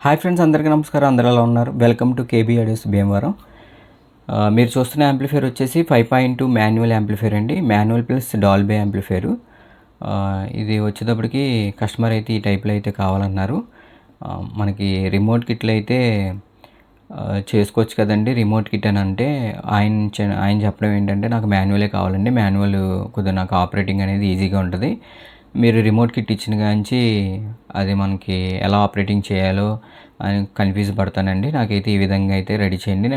Hi friends, అందరికీ నమస్కారం. అందరూ ఎలా ఉన్నారు? Welcome to KB audios Bhimavaram. మీరు చూస్తున్న యాంప్లిఫైర్ వచ్చేసి 5.2 మాన్యువల్ యాంప్లిఫైర్ అండి. Manual plus Dolby amplifier. ఇది వచ్చేటప్పటికి కస్టమర్ అయితే ఈ టైప్లో అయితే కావాలన్నారు. మనకి రిమోట్ కిట్లు అయితే చేసుకోవచ్చు కదండి. రిమోట్ కిట్ అని అంటే ఆయన చెప్పడం ఏంటంటే, నాకు మాన్యువలే కావాలండి, మాన్యువల్ కొద్దిగా నాకు ఆపరేటింగ్ అనేది ఈజీగా ఉంటుంది. మీరు రిమోట్ కిట్ ఇచ్చిన కాంచి అది మనకి ఎలా ఆపరేటింగ్ చేయాలో అని కన్ఫ్యూజ్ పడతానండి. నాకైతే ఈ విధంగా అయితే రెడీ చేయండి.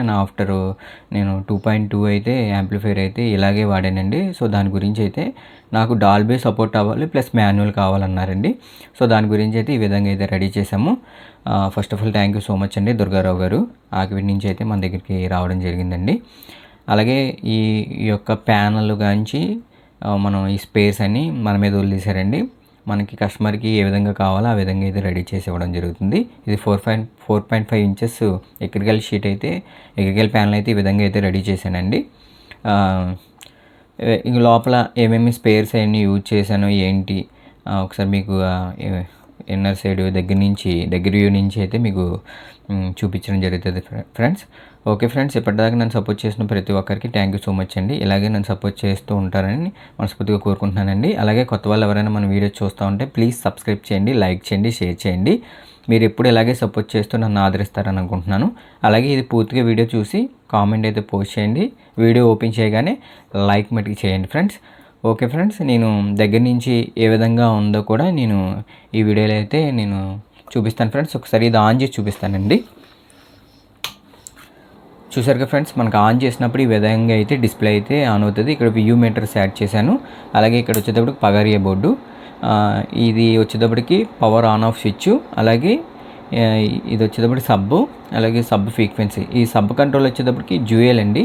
నేను 2.2 అయితే యాంప్లిఫైర్ అయితే ఇలాగే వాడానండి. సో దాని గురించి అయితే నాకు డాల్బీ సపోర్ట్ అవ్వాలి ప్లస్ మాన్యువల్ కావాలన్నారండి. సో దాని గురించి అయితే ఈ విధంగా అయితే రెడీ చేసాము. First of all thank you so much అండి దుర్గారావు గారు. ఆకివీడి నుంచి అయితే మన దగ్గరికి రావడం జరిగిందండి. అలాగే ఈ యొక్క ప్యానల్ గాంచి మనం ఈ స్పేస్ అని మన మీద వదిలేశారండి. మనకి కస్టమర్కి ఏ విధంగా కావాలో ఆ విధంగా అయితే రెడీ చేసి ఇవ్వడం జరుగుతుంది. ఇది 4.5 ఇంచెస్ ఎలక్ట్రికల్ షీట్ అయితే ఎలక్ట్రికల్ ప్యానల్ అయితే ఈ విధంగా అయితే రెడీ చేశానండి. ఇంక లోపల ఏమేమి స్పేర్స్ అవన్నీ యూజ్ చేశానో ఏంటి ఒకసారి మీకు ఇన్నర్ సైడ్ దగ్గర వ్యూ నుంచి అయితే మీకు చూపించడం జరుగుతుంది ఫ్రెండ్స్. ఓకే ఫ్రెండ్స్, ఇప్పటిదాకా నన్ను సపోర్ట్ చేసిన ప్రతి ఒక్కరికి థ్యాంక్ యూ సో మచ్ అండి. ఇలాగే నన్ను సపోర్ట్ చేస్తూ ఉంటారని మనస్ఫూర్తిగా కోరుకుంటున్నానండి. అలాగే కొత్త వాళ్ళు ఎవరైనా మన వీడియో చూస్తూ ఉంటే ప్లీజ్ సబ్స్క్రైబ్ చేయండి, లైక్ చేయండి, షేర్ చేయండి. మీరు ఎప్పుడు ఇలాగే సపోర్ట్ చేస్తూ నన్ను ఆదరిస్తారని అనుకుంటున్నాను. అలాగే ఇది పూర్తిగా వీడియో చూసి కామెంట్ అయితే పోస్ట్ చేయండి. వీడియో ఓపెన్ చేయగానే లైక్ మట్టుకు చేయండి ఫ్రెండ్స్. ఓకే ఫ్రెండ్స్, నేను దగ్గర నుంచి ఏ విధంగా ఉందో కూడా నేను ఈ వీడియోలో అయితే నేను చూపిస్తాను ఫ్రెండ్స్. ఒకసారి ఇది ఆన్ చేసి చూపిస్తానండి. చూసారుగా ఫ్రెండ్స్, మనకు ఆన్ చేసినప్పుడు ఈ విధంగా అయితే డిస్ప్లే అయితే ఆన్ అవుతుంది. ఇక్కడ వ్యూ మీటర్స్ యాడ్ చేశాను. అలాగే ఇక్కడ వచ్చేటప్పటికి పగారియా బోర్డు, ఇది వచ్చేటప్పటికి పవర్ ఆన్ ఆఫ్ స్విచ్, అలాగే ఇది వచ్చేటప్పటికి సబ్బు, అలాగే సబ్ ఫ్రీక్వెన్సీ. ఈ సబ్ కంట్రోల్ వచ్చేటప్పటికి డ్యూయల్ అండి.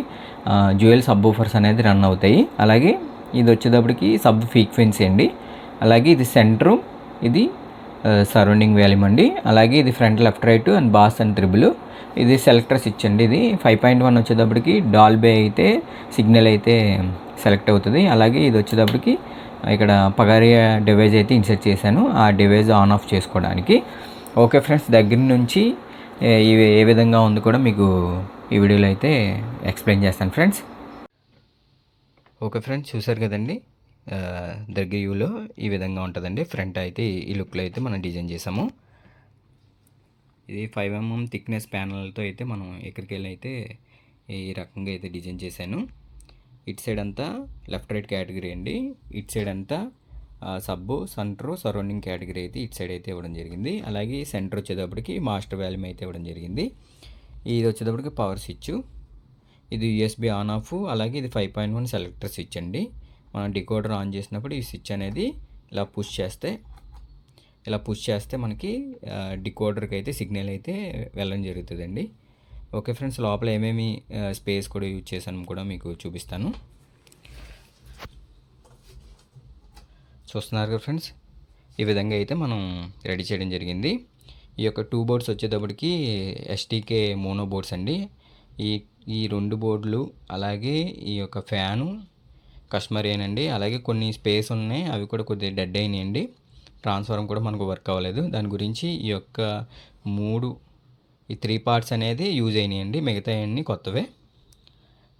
డ్యూయల్ సబ్ ఊఫర్స్ అనేది రన్ అవుతాయి. అలాగే ఇది వచ్చేటప్పటికి సబ్ ఫ్రీక్వెన్సీ అండి. అలాగే ఇది సెంటరు, ఇది సరౌండింగ్ వాల్యూమ్ అండి. అలాగే ఇది front left right and boss and triple. ఇది సెలెక్టర్ స్విచ్ అండి. ఇది 5.1 వచ్చేటప్పటికి డాల్బీ అయితే సిగ్నల్ అయితే సెలెక్ట్ అవుతుంది. అలాగే ఇది వచ్చేటప్పటికి ఇక్కడ పగారియా డివైస్ అయితే ఇన్సర్ట్ చేశాను, ఆ డివైస్ ఆన్ ఆఫ్ చేసుకోవడానికి. ఓకే ఫ్రెండ్స్, దగ్గర నుంచి ఇవి ఏ విధంగా ఉంది కూడా మీకు ఈ వీడియోలో అయితే ఎక్స్ప్లెయిన్ చేస్తాను ఫ్రెండ్స్. ఓకే ఫ్రెండ్స్, చూసారు కదండి, దగ్గర వ్యూలో ఈ విధంగా ఉంటుందండి. ఫ్రంట్ అయితే ఈ లుక్లో అయితే మనం డిజైన్ చేసాము. ఇది 5 mm థిక్నెస్ ప్యానల్తో అయితే మనం ఎక్కడికి వెళ్ళి అయితే ఈ రకంగా అయితే డిజైన్ చేశాను. ఇటు సైడ్ అంతా లెఫ్ట్ రైట్ కేటగిరీ అండి. ఇటు సైడ్ అంతా సబ్బు సెంటర్ సరౌండింగ్ కేటగిరీ అయితే ఇటు సైడ్ అయితే ఇవ్వడం జరిగింది. అలాగే సెంటర్ వచ్చేటప్పటికి మాస్టర్ వాల్యూమ్ అయితే ఇవ్వడం జరిగింది. ఇది వచ్చేటప్పటికి పవర్ స్విచ్, ఇది USB ఆన్ ఆఫ్, అలాగే ఇది 5.1 సెలెక్టర్ స్విచ్ అండి. మనం డికోడర్ ఆన్ చేసినప్పుడు ఈ స్విచ్ అనేది ఇలా పుష్ చేస్తే మనకి డికోడర్కి అయితే సిగ్నల్ అయితే వెళ్ళడం జరుగుతుందండి. ఓకే ఫ్రెండ్స్, లోపల ఏమేమి స్పేస్ కూడా యూజ్ చేశాను కూడా మీకు చూపిస్తాను. చూస్తున్నారు కదా ఫ్రెండ్స్, ఈ విధంగా అయితే మనం రెడీ చేయడం జరిగింది. ఈ యొక్క 2 బోర్డ్స్ వచ్చేటప్పటికి STK మోనో బోర్డ్స్ అండి. ఈ 2 బోర్డులు, అలాగే ఈ యొక్క ఫ్యాను కస్టమర్ ఏనండి. అలాగే కొన్ని స్పేస్ ఉన్నాయి, అవి కూడా కొద్దిగా డెడ్ అయినాయండి. ట్రాన్స్ఫార్మర్ కూడా మనకు వర్క్ అవ్వలేదు. దాని గురించి ఈ యొక్క 3 పార్ట్స్ అనేది యూజ్ అయినాయండి. మిగతా అన్నీ కొత్తవే.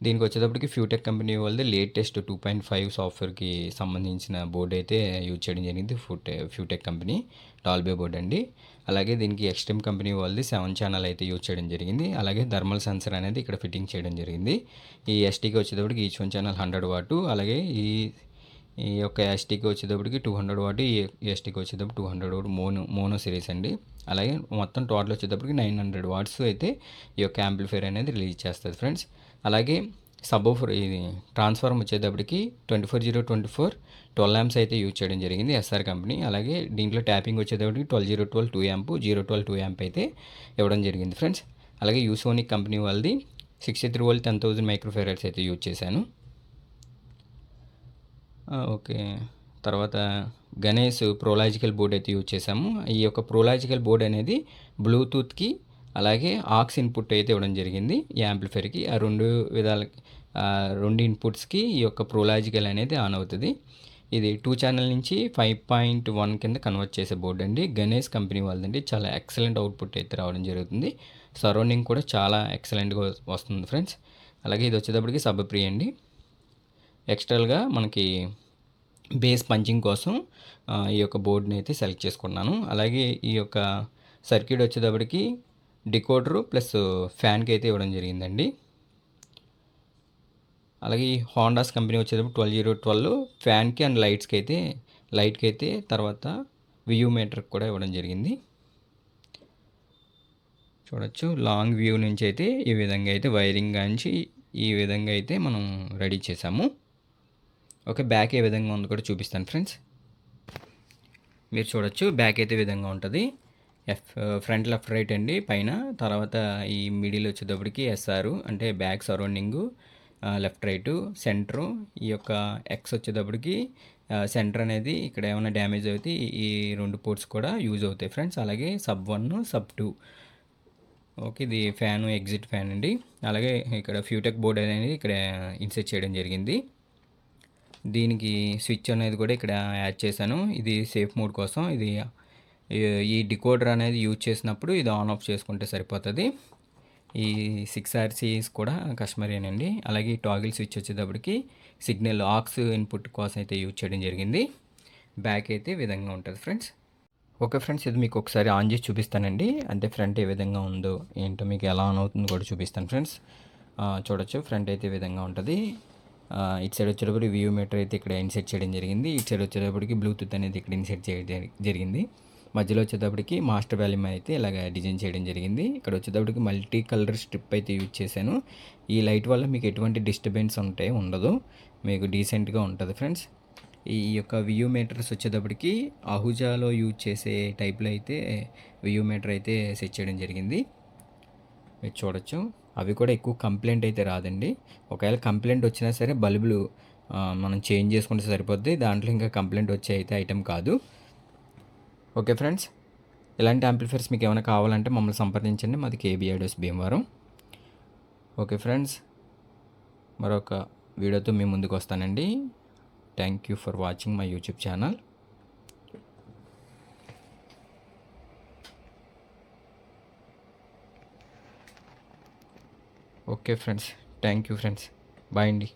దీనికి వచ్చేటప్పటికి ఫ్యూటెక్ కంపెనీ వాళ్ళది లేటెస్ట్ 2.5 సాఫ్ట్వేర్కి సంబంధించిన బోర్డు అయితే యూజ్ చేయడం జరిగింది. ఫ్యూటెక్ కంపెనీ డాల్బీ బోర్డ్ అండి. అలాగే దీనికి ఎక్స్ట్రీమ్ కంపెనీ వాళ్ళది 7 ఛానల్ అయితే యూజ్ చేయడం జరిగింది. అలాగే థర్మల్ సెన్సర్ అనేది ఇక్కడ ఫిట్టింగ్ చేయడం జరిగింది. ఈ STకి వచ్చేటప్పటికి ఈచ్ 1 ఛానల్ 100 వాట్, అలాగే ఈ యొక్క STకి వచ్చేటప్పటికి 200 వాట్, ఈ STకి వచ్చేటప్పుడు 200 వాట్ మోనో సిరీస్ అండి. అలాగే మొత్తం టోటల్ వచ్చేటప్పటికి 900 వాట్స్ అయితే ఈ యొక్క యాంప్లిఫైర్ అనేది రిలీజ్ చేస్తుంది ఫ్రెండ్స్. అలాగే సబ్వూఫర్, ఇది ట్రాన్స్ఫార్మర్ వచ్చేటప్పటికి 24024 12 amps అయితే యూజ్ చేయడం జరిగింది, SR కంపెనీ. అలాగే దీంట్లో ట్యాపింగ్ వచ్చేటప్పటికి 12012 2 amp 012 2 amp అయితే ఇవ్వడం జరిగింది ఫ్రెండ్స్. అలాగే యూసోనిక్ కంపెనీ వాళ్ళది 63 volt 10,000 మైక్రోఫారడ్స్ అయితే యూజ్ చేశాను. ఓకే, తర్వాత గణేష్ ప్రోలాజికల్ బోర్డ్ అయితే యూజ్ చేసాము. ఈ యొక్క ప్రోలాజికల్ బోర్డ్ అనేది బ్లూటూత్కి అలాగే ఆక్స్ ఇన్పుట్ అయితే ఇవ్వడం జరిగింది ఈ యాంప్లిఫైర్కి. ఆ 2 విధాలకి 2 ఇన్పుట్స్కి ఈ యొక్క ప్రోలాజికల్ అనేది ఆన్ అవుతుంది. ఇది 2 ఛానల్ నుంచి 5.1 కింద కన్వర్ట్ చేసే బోర్డ్ అండి. గణేష్ కంపెనీ వాళ్ళదండి. చాలా ఎక్సలెంట్ అవుట్‌పుట్ అయితే రావడం జరుగుతుంది. సరౌండింగ్ కూడా చాలా ఎక్సలెంట్‌గా వస్తుంది ఫ్రెండ్స్. అలాగే ఇది వచ్చేటప్పటికి సబ్ ప్రీ అండి. ఎక్స్ట్రాల్‌గా మనకి బేస్ పంచింగ్ కోసం ఈ యొక్క బోర్డ్‌ని అయితే సెలెక్ట్ చేసుకున్నాను. అలాగే ఈ యొక్క సర్క్యూట్ వచ్చేటప్పటికి డికోడరు ప్లస్ ఫ్యాన్‌కి అయితే ఇవ్వడం జరిగిందండి. అలాగే ఈ హోండాస్ కంపెనీ వచ్చేటప్పుడు 12012 ఫ్యాన్‌కి అండ్ లైట్‌కి అయితే తర్వాత వ్యూ మీటర్కి కూడా ఇవ్వడం జరిగింది. చూడొచ్చు లాంగ్ వ్యూ నుంచి అయితే ఈ విధంగా అయితే వైరింగ్ గాంచి ఈ విధంగా అయితే మనం రెడీ చేసాము. ఓకే, బ్యాక్ ఏ విధంగా ఉందో కూడా చూపిస్తాను ఫ్రెండ్స్. మీరు చూడొచ్చు బ్యాక్ అయితే ఈ విధంగా ఉంటుంది. ఫ్రంట్ లెఫ్ట్ రైట్ అండి పైన, తర్వాత ఈ మిడిల్ వచ్చేటప్పటికి ఎస్ఆర్ అంటే బ్యాక్ సరౌండింగు, లెఫ్ట్ రైటు సెంటరు. ఈ యొక్క ఎక్స్ వచ్చేటప్పటికి సెంటర్ అనేది ఇక్కడ ఏమైనా డ్యామేజ్ అయితే ఈ 2 పోర్ట్స్ కూడా యూజ్ అవుతాయి ఫ్రెండ్స్. అలాగే సబ్ 1 సబ్ 2. ఓకే, ఇది ఫ్యాను ఎగ్జిట్ ఫ్యాన్ అండి. అలాగే ఇక్కడ ఫ్యూటెక్ బోర్డ్ అనేది ఇక్కడ ఇన్సెట్ చేయడం జరిగింది. దీనికి స్విచ్ అనేది కూడా ఇక్కడ యాడ్ చేశాను. ఇది సేఫ్ మోడ్ కోసం. ఇది ఈ డికోడర్ అనేది యూజ్ చేసినప్పుడు ఇది ఆన్ ఆఫ్ చేసుకుంటే సరిపోతుంది. ఈ 6RCs కూడా కస్టమరేనండి. అలాగే ఈ టాగిల్ స్విచ్ వచ్చేటప్పటికి సిగ్నల్ ఆక్స్ ఇన్పుట్ కోసం అయితే యూజ్ చేయడం జరిగింది. బ్యాక్ అయితే ఈ విధంగా ఉంటుంది ఫ్రెండ్స్. ఓకే ఫ్రెండ్స్, ఇది మీకు ఒకసారి ఆన్ చేసి చూపిస్తానండి. అంటే ఫ్రంట్ ఏ విధంగా ఉందో ఏంటో మీకు ఎలా ఆన్ అవుతుందో కూడా చూపిస్తాను ఫ్రెండ్స్. చూడొచ్చు ఫ్రంట్ అయితే ఈ విధంగా ఉంటుంది. ఇటు సైడ్ వచ్చేటప్పటికి వ్యూ మీటర్ అయితే ఇక్కడ ఇన్సెట్ చేయడం జరిగింది. ఇటు సైడ్ వచ్చేటప్పటికి బ్లూటూత్ అనేది ఇక్కడ ఇన్సెట్ చేయడం జరిగింది. మధ్యలో వచ్చేటప్పటికి మాస్టర్ వాల్యూమ్ అయితే ఇలాగ డిజైన్ చేయడం జరిగింది. ఇక్కడ వచ్చేటప్పటికి మల్టీ కలర్ స్ట్రిప్ అయితే యూజ్ చేశాను. ఈ లైట్ వల్ల మీకు ఎటువంటి డిస్టర్బెన్స్ ఉండదు, మీకు డీసెంట్గా ఉంటుంది ఫ్రెండ్స్. ఈ యొక్క వ్యూ మీటర్స్ వచ్చేటప్పటికి అహుజాలో యూజ్ చేసే టైప్లో అయితే వ్యూ మీటర్ అయితే సెట్ చేయడం జరిగింది. మీరు చూడొచ్చు. అవి కూడా ఎక్కువ కంప్లైంట్ అయితే రాదండి. ఒకవేళ కంప్లైంట్ వచ్చినా సరే బల్బులు మనం చేంజ్ చేసుకుంటే సరిపోద్ది. దాంట్లో ఇంకా కంప్లైంట్ వచ్చే అయితే ఐటెం కాదు. ఓకే ఫ్రెండ్స్, ఇలాంటి యాంప్లిఫైర్స్ మీకు ఏమైనా కావాలంటే మమ్మల్ని సంప్రదించండి. మాది KB audios Bhimavaram. Okay friends, మరొక వీడియోతో మీ ముందుకు వస్తానండి. Thank you for watching my YouTube channel. Okay friends, thank you friends, bye అండి.